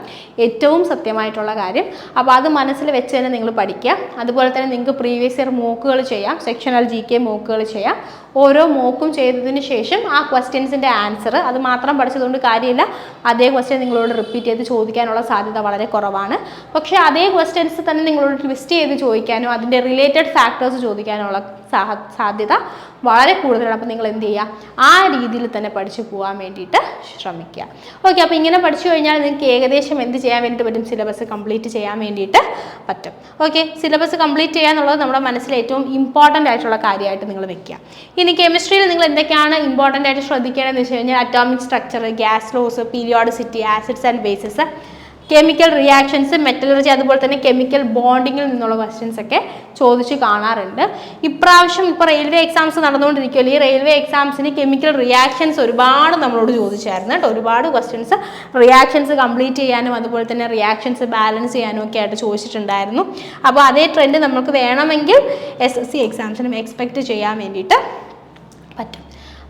ഏറ്റവും സത്യമായിട്ടുള്ള കാര്യം. അപ്പോൾ അത് മനസ്സിൽ വെച്ച് തന്നെ നിങ്ങൾ പഠിക്കുക. അതുപോലെ തന്നെ നിങ്ങൾക്ക് പ്രീവിയസ് ഇയർ മോക്കുകൾ ചെയ്യാം, സെക്ഷണൽ GK മോക്കുകൾ ചെയ്യാം. ഓരോ മോക്കും ചെയ്തതിന് ശേഷം ആ ക്വസ്റ്റ്യൻസിൻ്റെ ആൻസർ അത് മാത്രം പഠിച്ചതുകൊണ്ട് കാര്യമില്ല, അതേ ക്വസ്റ്റ്യൻ നിങ്ങളോട് റിപ്പീറ്റ് ചെയ്ത് ചോദിക്കാനുള്ള സാധ്യത വളരെ കുറവാണ്. പക്ഷേ അതേ ക്വസ്റ്റ്യൻസ് തന്നെ നിങ്ങളോട് ട്വിസ്റ്റ് ചെയ്ത് ചോദിക്കാനോ അതിൻ്റെ റിലേറ്റഡ് ഫാക്ടേഴ്സ് ചോദിക്കാനുള്ള സാധ്യത വളരെ കൂടുതലാണ്. അപ്പോൾ നിങ്ങൾ എന്ത് ചെയ്യുക, ആ രീതിയിൽ തന്നെ പഠിച്ചു പോകാൻ വേണ്ടിയിട്ട് ശ്രമിക്കുക. ഓക്കെ, അപ്പോൾ ഇങ്ങനെ പഠിച്ചു കഴിഞ്ഞാൽ നിങ്ങൾക്ക് ഏകദേശം എന്ത് ചെയ്യാൻ വേണ്ടിയിട്ട് പറ്റും, സിലബസ് കംപ്ലീറ്റ് ചെയ്യാൻ വേണ്ടിയിട്ട് പറ്റും. ഓക്കെ, സിലബസ് കംപ്ലീറ്റ് ചെയ്യുക എന്നുള്ളത് നമ്മുടെ മനസ്സിൽ ഏറ്റവും ഇമ്പോർട്ടൻ്റ് ആയിട്ടുള്ള കാര്യമായിട്ട് നിങ്ങൾ വെക്കുക. ഇനി കെമിസ്ട്രിയിൽ നിങ്ങൾ എന്തൊക്കെയാണ് ഇമ്പോർട്ടൻ്റ് ആയിട്ട് ശ്രദ്ധിക്കേണ്ടതെന്ന് വെച്ച് കഴിഞ്ഞാൽ atomic structure, gas loss, periodicity, acids and bases, chemical reactions, metallurgy, അതുപോലെ തന്നെ കെമിക്കൽ ബോണ്ടിങ്ങിൽ നിന്നുള്ള ക്വസ്റ്റ്യൻസ് ഒക്കെ ചോദിച്ച് കാണാറുണ്ട്. ഇപ്രാവശ്യം ഇപ്പോൾ റെയിൽവേ എക്സാംസ് നടന്നുകൊണ്ടിരിക്കുകയല്ലേ, ഈ റെയിൽവേ എക്സാംസിന് കെമിക്കൽ റിയാക്ഷൻസ് ഒരുപാട് നമ്മളോട് ചോദിച്ചായിരുന്നു കേട്ടോ. ഒരുപാട് ക്വസ്റ്റ്യൻസ് റിയാക്ഷൻസ് കംപ്ലീറ്റ് ചെയ്യാനും അതുപോലെ തന്നെ റിയാക്ഷൻസ് ബാലൻസ് ചെയ്യാനും ഒക്കെ ആയിട്ട് ചോദിച്ചിട്ടുണ്ടായിരുന്നു. അപ്പോൾ അതേ ട്രെൻഡ് നമുക്ക് വേണമെങ്കിൽ SSC എക്സാംസിനും എക്സ്പെക്റ്റ് ചെയ്യാൻ വേണ്ടിയിട്ട് പറ്റും.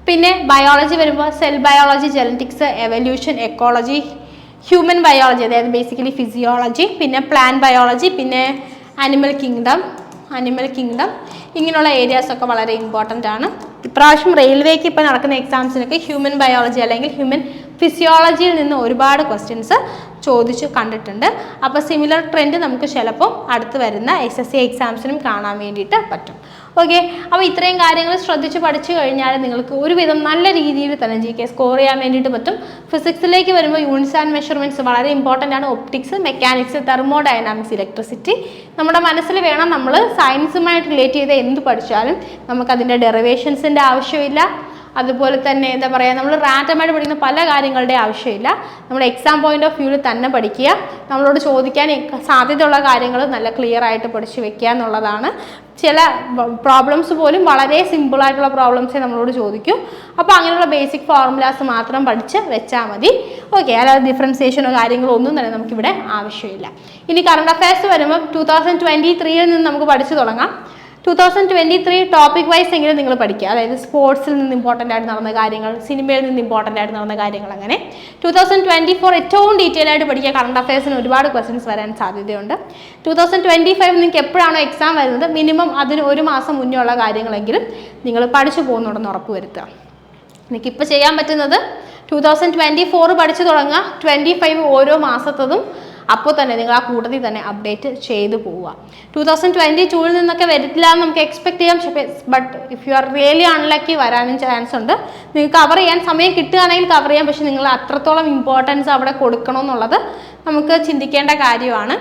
പിന്നെ ബയോളജി വരുമ്പോൾ cell biology, genetics, evolution, ecology, human biology അതായത് ബേസിക്കലി ഫിസിയോളജി, പിന്നെ പ്ലാന്റ് ബയോളജി, പിന്നെ അനിമൽ കിങ്ഡം ഇങ്ങനെയുള്ള ഏരിയാസൊക്കെ വളരെ ഇമ്പോർട്ടൻ്റ് ആണ്. ഇപ്രാവശ്യം റെയിൽവേക്ക് ഇപ്പോൾ നടക്കുന്ന എക്സാംസിനൊക്കെ ഹ്യൂമൻ ബയോളജി അല്ലെങ്കിൽ ഹ്യൂമൻ ഫിസിയോളജിയിൽ നിന്ന് ഒരുപാട് ക്വസ്റ്റ്യൻസ് ചോദിച്ചു കണ്ടിട്ടുണ്ട്. അപ്പോൾ സിമിലർ ട്രെൻഡ് നമുക്ക് ചിലപ്പോൾ അടുത്ത് വരുന്ന SSC എക്സാംസിനും കാണാൻ വേണ്ടിയിട്ട് പറ്റും. ഓക്കെ, അപ്പോൾ ഇത്രയും കാര്യങ്ങൾ ശ്രദ്ധിച്ച് പഠിച്ചു കഴിഞ്ഞാൽ നിങ്ങൾക്ക് ഒരുവിധം നല്ല രീതിയിൽ തന്നെ GK സ്കോർ ചെയ്യാൻ വേണ്ടിയിട്ട് പറ്റും. ഫിസിക്സിലേക്ക് വരുമ്പോൾ യൂണിറ്റ്സ് ആൻഡ് മെഷർമെൻറ്റ്സ് വളരെ ഇമ്പോർട്ടൻ്റ് ആണ്. ഒപ്റ്റിക്സ്, മെക്കാനിക്സ്, തെർമോഡൈനാമിക്സ്, ഇലക്ട്രിസിറ്റി നമ്മുടെ മനസ്സിൽ വേണം. നമ്മൾ സയൻസുമായിട്ട് റിലേറ്റ് ചെയ്ത് എന്ത് പഠിച്ചാലും നമുക്കതിൻ്റെ ഡെറിവേഷൻസിൻ്റെ ആവശ്യമില്ല. അതുപോലെ തന്നെ എന്താ പറയുക, നമ്മൾ റാൻഡമായിട്ട് പഠിക്കുന്ന പല കാര്യങ്ങളുടെ ആവശ്യമില്ല. നമ്മൾ എക്സാം പോയിന്റ് ഓഫ് വ്യൂവിൽ തന്നെ പഠിക്കുക. നമ്മളോട് ചോദിക്കാൻ സാധ്യതയുള്ള കാര്യങ്ങൾ നല്ല ക്ലിയർ ആയിട്ട് പഠിച്ചു വെക്കുക എന്നുള്ളതാണ്. ചില പ്രോബ്ലംസ് പോലും വളരെ സിമ്പിളായിട്ടുള്ള പ്രോബ്ലംസേ നമ്മളോട് ചോദിക്കൂ. അപ്പോൾ അങ്ങനെയുള്ള ബേസിക് ഫോർമുലാസ് മാത്രം പഠിച്ച് വെച്ചാൽ മതി. ഓക്കെ, അല്ലാതെ ഡിഫറൻസിയേഷനോ കാര്യങ്ങളോ ഒന്നും തന്നെ നമുക്കിവിടെ ആവശ്യമില്ല. ഇനി കറണ്ട് അഫയേഴ്സ് വരുമ്പോൾ 2023 നിന്ന് നമുക്ക് പഠിച്ചു തുടങ്ങാം. 2023 ടോപ്പിക് വൈസ് എങ്കിലും നിങ്ങൾ പഠിക്കുക. അതായത് സ്പോർട്സിൽ നിന്ന് ഇമ്പോർട്ടൻ്റ് ആയിട്ട് നടന്ന കാര്യങ്ങൾ, സിനിമയിൽ നിന്ന് ഇമ്പോർട്ടൻ്റ് ആയിട്ട് നടന്ന കാര്യങ്ങൾ, അങ്ങനെ 2024 ഏറ്റവും ഡീറ്റെയിൽ ആയിട്ട് പഠിക്കുക. കറണ്ട് അഫയേഴ്സിന് ഒരുപാട് ക്വസ്റ്റ്യൻസ് വരാൻ സാധ്യതയുണ്ട്. 2025 നിങ്ങൾക്ക് എപ്പോഴാണോ എക്സാം വരുന്നത് മിനിമം അതിന് ഒരു മാസം മുന്നേ ഉള്ള കാര്യങ്ങളെങ്കിലും നിങ്ങൾ പഠിച്ചു പോകുന്നുണ്ടെന്ന് ഉറപ്പ് വരുത്തുക. എനിക്കിപ്പോൾ ചെയ്യാൻ പറ്റുന്നത് 2024 പഠിച്ചു തുടങ്ങുക, 25 ഓരോ മാസത്തതും അപ്പോൾ തന്നെ നിങ്ങൾ ആ കൂട്ടത്തിൽ തന്നെ അപ്ഡേറ്റ് ചെയ്തു പോവുക. 2022 നിന്നൊക്കെ വരില്ല എന്ന് നമുക്ക് എക്സ്പെക്ട് ചെയ്യാം. But if you are really unlucky വരാനും ചാൻസ് ഉണ്ട്. നിങ്ങൾക്ക് കവർ ചെയ്യാൻ സമയം കിട്ടുകയാണെങ്കിൽ കവർ ചെയ്യാം. പക്ഷെ നിങ്ങൾ അത്രത്തോളം ഇമ്പോർട്ടൻസ് അവിടെ കൊടുക്കണമെന്നുള്ളത് നമുക്ക് ചിന്തിക്കേണ്ട കാര്യമാണ്.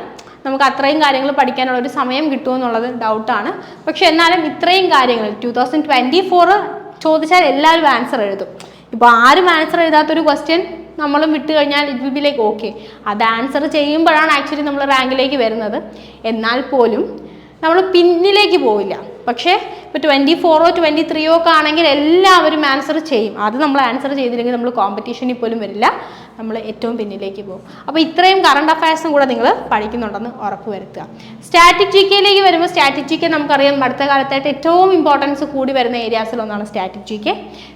നമുക്ക് അത്രയും കാര്യങ്ങൾ പഠിക്കാനുള്ള ഒരു സമയം കിട്ടുമെന്നുള്ളത് ഡൗട്ടാണ്. പക്ഷെ എന്നാലും ഇത്രയും കാര്യങ്ങൾ 2024 ചോദിച്ചാൽ എല്ലാവരും ആൻസർ എഴുതും. ഇപ്പോൾ ആരും ആൻസർ എഴുതാത്തൊരു ക്വസ്റ്റ്യൻ നമ്മളും വിട്ട് കഴിഞ്ഞാൽ it will be like okay, അത് ആൻസർ ചെയ്യുമ്പോഴാണ് ആക്ച്വലി നമ്മൾ റാങ്കിലേക്ക് വരുന്നത്. എന്നാൽ പോലും നമ്മൾ പിന്നിലേക്ക് പോവില്ല. പക്ഷേ ഇപ്പോൾ 24 23 ഒക്കെ ആണെങ്കിൽ എല്ലാവരും ആൻസർ ചെയ്യും. അത് നമ്മൾ ആൻസർ ചെയ്തില്ലെങ്കിൽ നമ്മൾ കോമ്പറ്റീഷനിൽ പോലും വരില്ല, നമ്മൾ ഏറ്റവും പിന്നിലേക്ക് പോകും. അപ്പോൾ ഇത്രയും കറണ്ട് അഫയേഴ്സും കൂടെ നിങ്ങൾ പഠിക്കുന്നുണ്ടെന്ന് ഉറപ്പ് വരുത്തുക. സ്റ്റാറ്റിക് GKയിലേക്ക് വരുമ്പോൾ സ്റ്റാറ്റിക് GK നമുക്കറിയാം അടുത്ത കാലത്തായിട്ട് ഏറ്റവും ഇമ്പോർട്ടൻസ് കൂടി വരുന്ന ഏരിയാസിലൊന്നാണ് സ്റ്റാറ്റിക് GK.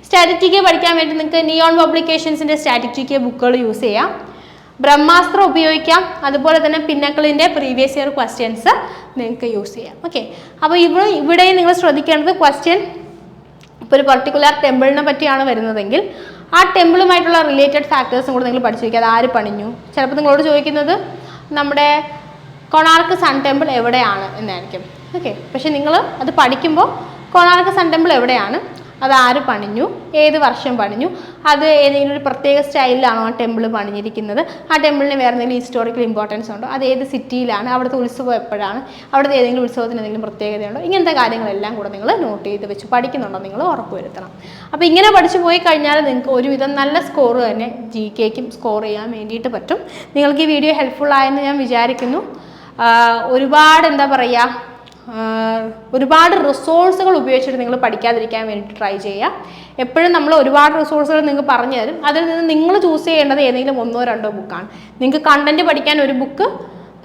സ്റ്റാറ്റിക് GK പഠിക്കാൻ വേണ്ടി നിങ്ങൾക്ക് നിയോൺ പബ്ലിക്കേഷൻസിൻ്റെ സ്റ്റാറ്റിക് GK ബുക്കുകൾ യൂസ് ചെയ്യാം. ബ്രഹ്മാസ്ത്ര ഉപയോഗിക്കാം. അതുപോലെ തന്നെ പിന്നക്കിളിൻ്റെ പ്രീവിയസ് ഇയർ ക്വസ്റ്റ്യൻസ് നിങ്ങൾക്ക് യൂസ് ചെയ്യാം. ഓക്കെ, അപ്പോൾ ഇവിടെ നിങ്ങൾ ശ്രദ്ധിക്കേണ്ടത് ക്വസ്റ്റ്യൻ ഇപ്പോൾ ഒരു പർട്ടിക്കുലർ ടെമ്പിളിനെ പറ്റിയാണ് വരുന്നതെങ്കിൽ ആ ടെമ്പിളുമായിട്ടുള്ള റിലേറ്റഡ് ഫാക്ടേഴ്സും കൂടെ നിങ്ങൾ പഠിച്ചു വയ്ക്കുക. അത് ആര് പണിഞ്ഞു? ചിലപ്പോൾ നിങ്ങളോട് ചോദിക്കുന്നത് നമ്മുടെ കൊണാർക്ക് സൺ ടെമ്പിൾ എവിടെയാണ് എന്നായിരിക്കും. ഓക്കെ, പക്ഷെ നിങ്ങൾ അത് പഠിക്കുമ്പോൾ കൊണാർക്ക് സൺ ടെമ്പിൾ എവിടെയാണ്, അത് ആര് പണിഞ്ഞു, ഏത് വർഷം പണിഞ്ഞു, അത് ഏതെങ്കിലും ഒരു പ്രത്യേക സ്റ്റൈലിലാണോ ആ ടെമ്പിൾ പണിഞ്ഞിരിക്കുന്നത്, ആ ടെമ്പിളിന് വേറെ എന്തെങ്കിലും ഹിസ്റ്റോറിക്കൽ ഇമ്പോർട്ടൻസ് ഉണ്ടോ, അത് ഏത് സിറ്റിയിലാണ്, അവിടുത്തെ ഉത്സവം എപ്പോഴാണ്, അവിടുത്തെ ഏതെങ്കിലും ഉത്സവത്തിന് എന്തെങ്കിലും പ്രത്യേകതയുണ്ടോ, ഇങ്ങനത്തെ കാര്യങ്ങളെല്ലാം കൂടെ നിങ്ങൾ നോട്ട് ചെയ്ത് വെച്ച് പഠിക്കുന്നുണ്ടോ നിങ്ങൾ ഉറപ്പ് വരുത്തണം. അപ്പോൾ ഇങ്ങനെ പഠിച്ചു പോയി കഴിഞ്ഞാൽ നിങ്ങൾക്ക് ഒരുവിധം നല്ല സ്കോർ തന്നെ GKയ്ക്കും സ്കോർ ചെയ്യാൻ വേണ്ടിയിട്ട് പറ്റും. നിങ്ങൾക്ക് ഈ വീഡിയോ ഹെൽപ്ഫുൾ ആയെന്ന് ഞാൻ വിചാരിക്കുന്നു. ഒരുപാട് എന്താ പറയുക, ഒരുപാട് റിസോഴ്സുകൾ ഉപയോഗിച്ചിട്ട് നിങ്ങൾ പഠിക്കാതിരിക്കാൻ വേണ്ടിയിട്ട് ട്രൈ ചെയ്യുക. എപ്പോഴും നമ്മൾ ഒരുപാട് റിസോഴ്സുകൾ നിങ്ങൾക്ക് പറഞ്ഞു തരും. അതിൽ നിന്ന് നിങ്ങൾ ചൂസ് ചെയ്യേണ്ടത് ഏതെങ്കിലും 1 or 2 ബുക്കാണ്. നിങ്ങൾക്ക് കണ്ടന്റ് പഠിക്കാൻ ഒരു ബുക്ക്,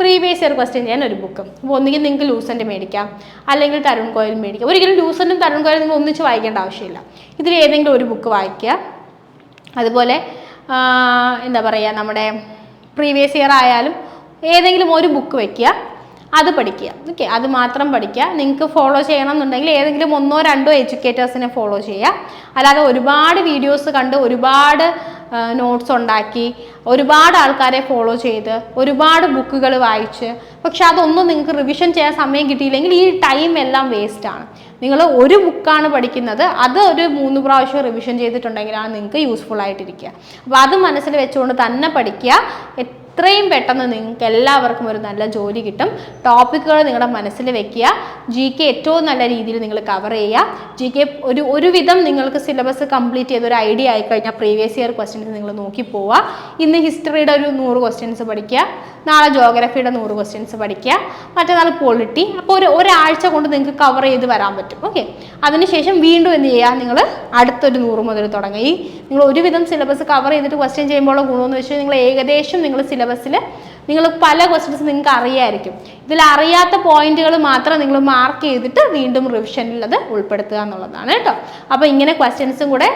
പ്രീവിയസ് ഇയർ ക്വസ്റ്റ്യൻ ചെയ്യാൻ ഒരു ബുക്ക്. അപ്പോൾ ഒന്നുകിൽ നിങ്ങൾക്ക് ലൂസൻ്റ് മേടിക്കാം, അല്ലെങ്കിൽ തരുൺ കോയിൽ മേടിക്കാം. ഒരിക്കലും ലൂസൻ്റും തരുൺ കോയിലും നിങ്ങൾ ഒന്നിച്ച് വായിക്കേണ്ട ആവശ്യമില്ല. ഇതിൽ ഏതെങ്കിലും ഒരു ബുക്ക് വായിക്കുക. അതുപോലെ എന്താ പറയുക, നമ്മുടെ പ്രീവിയസ് ഇയർ ആയാലും ഏതെങ്കിലും ഒരു ബുക്ക് വയ്ക്കുക, അത് പഠിക്കുക. ഓക്കെ, അത് മാത്രം പഠിക്കുക. നിങ്ങൾക്ക് ഫോളോ ചെയ്യണം എന്നുണ്ടെങ്കിൽ ഏതെങ്കിലും 1 or 2 എഡ്യൂക്കേറ്റേഴ്സിനെ ഫോളോ ചെയ്യുക. അല്ലാതെ ഒരുപാട് വീഡിയോസ് കണ്ട് ഒരുപാട് നോട്ട്സ് ഉണ്ടാക്കി ഒരുപാട് ആൾക്കാരെ ഫോളോ ചെയ്ത് ഒരുപാട് ബുക്കുകൾ വായിച്ച് പക്ഷെ അതൊന്നും നിങ്ങൾക്ക് റിവിഷൻ ചെയ്യാൻ സമയം കിട്ടിയില്ലെങ്കിൽ ഈ ടൈം എല്ലാം വേസ്റ്റാണ്. നിങ്ങൾ ഒരു ബുക്കാണ് പഠിക്കുന്നത്, അത് ഒരു 3 പ്രാവശ്യം റിവിഷൻ ചെയ്തിട്ടുണ്ടെങ്കിലാണ് നിങ്ങൾക്ക് യൂസ്ഫുൾ ആയിട്ടിരിക്കുക. അപ്പോൾ അത് മനസ്സിൽ വെച്ചുകൊണ്ട് തന്നെ പഠിക്കുക. എത്രയും പെട്ടെന്ന് നിങ്ങൾക്ക് എല്ലാവർക്കും ഒരു നല്ല ജോലി കിട്ടും. ടോപ്പിക്കുകൾ നിങ്ങളുടെ മനസ്സിൽ വെക്കുക. GK ഏറ്റവും നല്ല രീതിയിൽ നിങ്ങൾ കവർ ചെയ്യുക. GK ഒരുവിധം നിങ്ങൾക്ക് സിലബസ് കംപ്ലീറ്റ് ചെയ്ത ഒരു ഐഡിയ ആയിക്കഴിഞ്ഞാൽ പ്രീവിയസ് ഇയർ ക്വസ്റ്റ്യൻസ് നിങ്ങൾ നോക്കി പോവുക. ഇന്ന് ഹിസ്റ്ററിയുടെ ഒരു 100 ക്വസ്റ്റ്യൻസ് പഠിക്കുക, നാളെ ജോഗ്രഫിയുടെ 100 ക്വസ്റ്റ്യൻസ് പഠിക്കുക, മറ്റന്നാൾ പൊളിറ്റി. അപ്പോൾ ഒരാഴ്ച കൊണ്ട് നിങ്ങൾക്ക് കവർ ചെയ്ത് വരാൻ പറ്റും. ഓക്കെ, അതിനുശേഷം വീണ്ടും എന്ത് ചെയ്യുക, നിങ്ങൾ അടുത്തൊരു 100 മുതൽ തുടങ്ങുക. ഈ നിങ്ങൾ ഒരുവിധം സിലബസ് കവർ ചെയ്തിട്ട് ക്വസ്റ്റ്യൻ ചെയ്യുമ്പോൾ ഗുണമെന്ന് വെച്ചാൽ നിങ്ങൾ ഏകദേശം നിങ്ങൾ സിലബസിൽ നിങ്ങൾ പല ക്വസ്റ്റ്യൻസ് നിങ്ങൾക്ക് അറിയായിരിക്കും. ഇതിൽ അറിയാത്ത പോയിന്റുകൾ മാത്രം നിങ്ങൾ മാർക്ക് ചെയ്തിട്ട് വീണ്ടും റിവിഷനിൽ അത് ഉൾപ്പെടുത്തുക എന്നുള്ളതാണ് കേട്ടോ. അപ്പോൾ ഇങ്ങനെ ക്വസ്റ്റ്യൻസും കൂടെ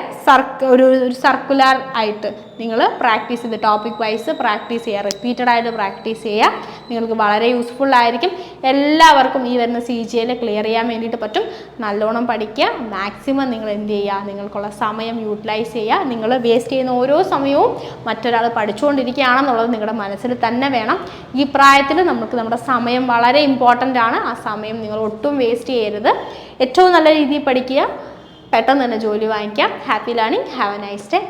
ഒരു സർക്കുലർ ആയിട്ട് നിങ്ങൾ പ്രാക്ടീസ് ചെയ്ത് ടോപ്പിക് വൈസ് പ്രാക്ടീസ് ചെയ്യുക, റിപ്പീറ്റഡ് ആയിട്ട് പ്രാക്ടീസ് ചെയ്യുക. നിങ്ങൾക്ക് വളരെ യൂസ്ഫുൾ ആയിരിക്കും. എല്ലാവർക്കും ഈ വരുന്ന CGL ക്ലിയർ ചെയ്യാൻ വേണ്ടിയിട്ട് പറ്റും. നല്ലോണം പഠിക്കുക. മാക്സിമം നിങ്ങൾ എന്ത് ചെയ്യുക, നിങ്ങൾക്കുള്ള സമയം യൂട്ടിലൈസ് ചെയ്യുക. നിങ്ങൾ വേസ്റ്റ് ചെയ്യുന്ന ഓരോ സമയവും മറ്റൊരാൾ പഠിച്ചുകൊണ്ടിരിക്കുകയാണെന്നുള്ളത് നിങ്ങളുടെ മനസ്സിൽ തന്നെ വേണം. ഈ പ്രായത്തിൽ നമുക്ക് നമ്മുടെ സമയം വളരെ ഇമ്പോർട്ടൻ്റ് ആണ്. ആ സമയം നിങ്ങൾ ഒട്ടും വേസ്റ്റ് ചെയ്യരുത്. ഏറ്റവും നല്ല രീതിയിൽ പഠിക്കുക, പെട്ടെന്ന് തന്നെ ജോലി വാങ്ങിക്കാം. Happy learning. Have A nice day.